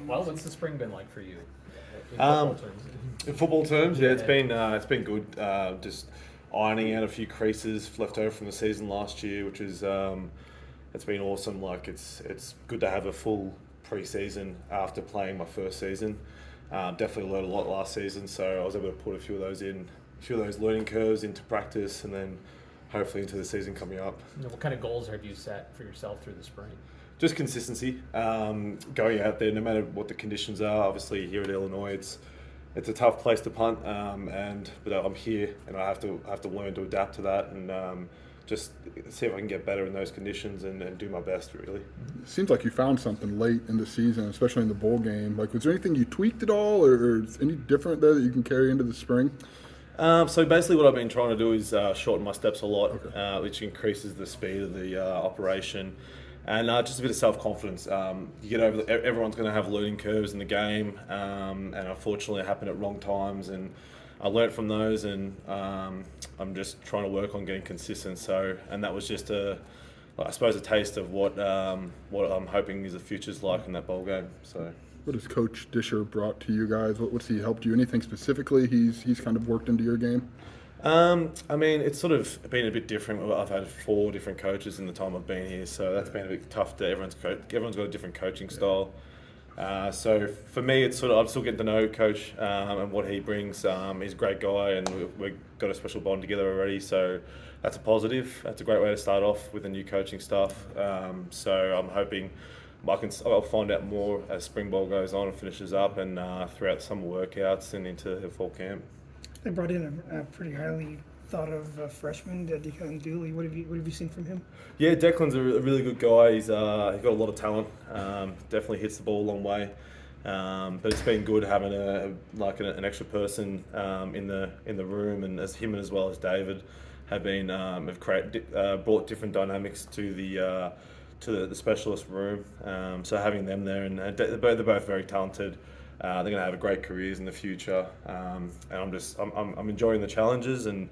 Well, what's the spring been like for you? In football terms, yeah, it's been good. Just ironing out a few creases left over from the season last year, which is it's been awesome. Like it's good to have a full pre-season after playing my first season. Definitely learned a lot last season, so I was able to put a few of those learning curves into practice, and then hopefully into the season coming up. What kind of goals have you set for yourself through the spring? Just consistency, going out there no matter what the conditions are. Obviously here at Illinois, it's a tough place to punt, but I'm here and I have to learn to adapt to that and just see if I can get better in those conditions and do my best really. It seems like you found something late in the season, especially in the bowl game. Like, was there anything you tweaked at all, or is any different there that you can carry into the spring? So basically what I've been trying to do is shorten my steps a lot, which increases the speed of the operation. And just a bit of self-confidence. You get over everyone's going to have learning curves in the game, and unfortunately it happened at wrong times, and I learnt from those, and I'm just trying to work on getting consistent. So, and that was just I suppose a taste of what I'm hoping is the future's like in that bowl game. So. What has Coach Disher brought to you guys? What's he helped you? Anything specifically he's kind of worked into your game? I mean, it's sort of been a bit different. I've had 4 different coaches in the time I've been here, so that's been a bit tough. Everyone's got a different coaching style. So for me, it's sort of I'm still getting to know Coach and what he brings. He's a great guy, and we've got a special bond together already. So that's a positive. That's a great way to start off with the new coaching staff. So I'm hoping I'll find out more as spring ball goes on and finishes up, and throughout the summer workouts and into the fall camp. They brought in a pretty highly thought of freshman, Declan Dooley. What have you seen from him? Yeah, Declan's a really good guy. He's got a lot of talent. Definitely hits the ball a long way. But it's been good having an extra person in the room, and as well as David have brought different dynamics to the specialist room. So having them there, and they're both very talented. They're going to have great careers in the future, and I'm enjoying the challenges, and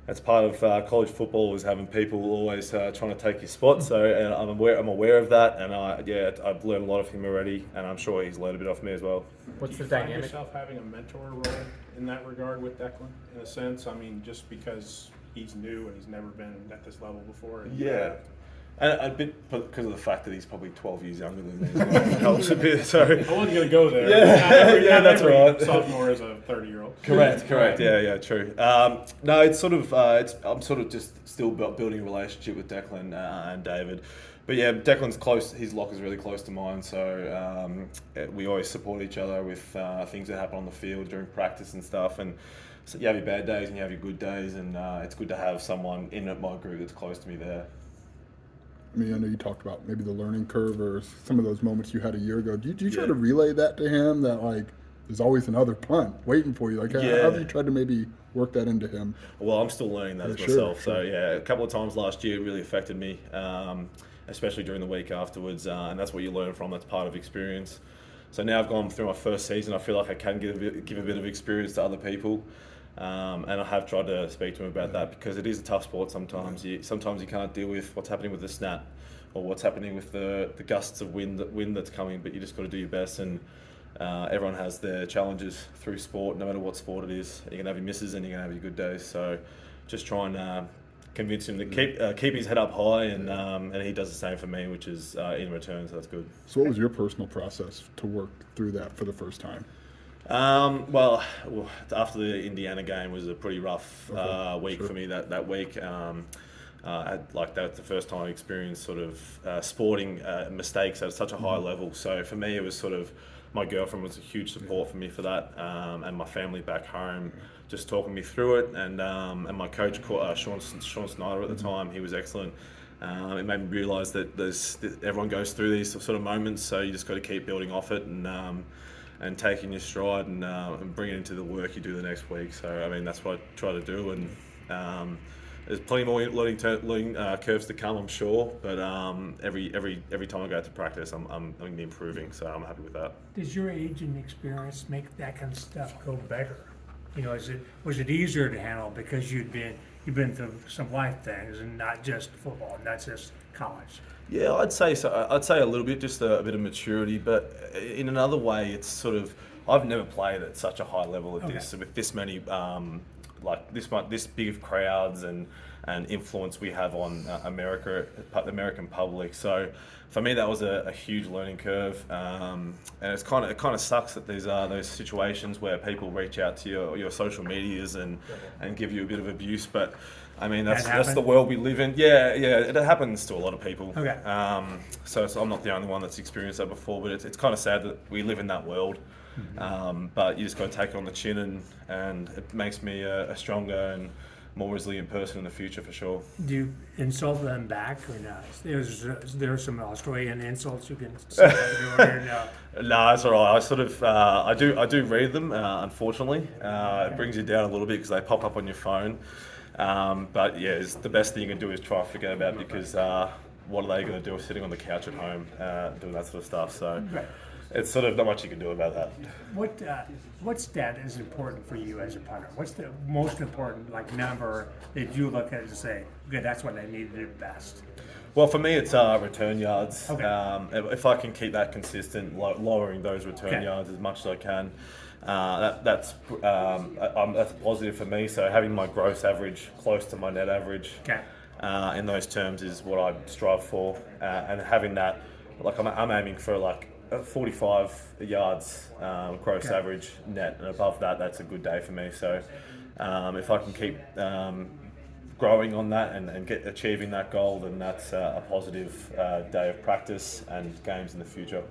that's part of college football is having people always trying to take your spot. So and I'm aware of that, and I've learned a lot of him already, and I'm sure he's learned a bit off me as well. What's the Do you find dynamic? yourself having a mentor role in that regard with Declan, in a sense? I mean, just because he's new and he's never been at this level before. Yeah. And a bit because of the fact that he's probably 12 years younger than me, it helps a bit. So I wasn't going to go there. Yeah, that's every right. Sophomore is a 30-year-old. Correct. Yeah, true. No, it's sort of I'm sort of just still building a relationship with Declan and David. But yeah, Declan's close. His locker's really close to mine, so we always support each other with things that happen on the field during practice and stuff. And so you have your bad days and you have your good days, and it's good to have someone in my group that's close to me there. I mean, I know you talked about maybe the learning curve or some of those moments you had a year ago. Do you try to relay that to him, that like there's always another punt waiting for you? Like, how have you tried to maybe work that into him? Well, I'm still learning that myself. Sure. So yeah, a couple of times last year it really affected me, especially during the week afterwards, and that's what you learn from. That's part of experience. So now I've gone through my first season. I feel like I can give a bit of experience to other people. And I have tried to speak to him about that, because it is a tough sport sometimes. You can't deal with what's happening with the snap or what's happening with the gusts of wind that's coming, but you just got to do your best, and everyone has their challenges through sport, no matter what sport it is. You're going to have your misses and you're going to have your good days. So just try and convince him to keep his head up high, and he does the same for me, which is in return, so that's good. So what was your personal process to work through that for the first time? Well, after the Indiana game was a pretty rough week for me that week. That's the first time I experienced sort of sporting mistakes at such a high level. So for me, it was sort of, my girlfriend was a huge support for me for that, and my family back home just talking me through it, and my coach, Sean Snyder at the time, he was excellent. It made me realise that everyone goes through these sort of moments, so you just got to keep building off it and taking your stride and bring it into the work you do the next week. So I mean, that's what I try to do, and there's plenty more learning curves to come, I'm sure. But every time I go to practice, I'm going to be improving. So I'm happy with that. Does your age and experience make that kind of stuff go better? You know, was it easier to handle because you've been through some life things and not just football, and not just college? Yeah, I'd say so. I'd say a little bit, just a bit of maturity. But in another way, it's sort of I've never played at such a high level at this with this many like this big of crowds and influence we have on the American public. So for me, that was a huge learning curve, and it kind of sucks that there's those situations where people reach out to your social medias and give you a bit of abuse, but. I mean, that's the world we live in. Yeah, it happens to a lot of people. Okay. So I'm not the only one that's experienced that before, but it's kind of sad that we live in that world. But you just got to take it on the chin, and it makes me a stronger and more resilient person in the future for sure. Do you insult them back or not? There's some Australian insults you can say or no? No, it's all right. I sort of I do read them. Unfortunately, it brings you down a little bit because they pop up on your phone. But yeah, the best thing you can do is try to forget about it because what are they going to do sitting on the couch at home doing that sort of stuff? So it's sort of not much you can do about that. What stat is important for you as a punter? What's the most important number that you look at and say, good, that's what I need to do best? Well, for me, it's return yards. Okay. If I can keep that consistent, lowering those return yards as much as I can, that's a positive for me. So having my gross average close to my net average, in those terms, is what I strive for. And having that, I'm aiming for 45 yards gross average net, and above that, that's a good day for me. So if I can keep growing on that and achieving that goal, then that's a positive day of practice and games in the future.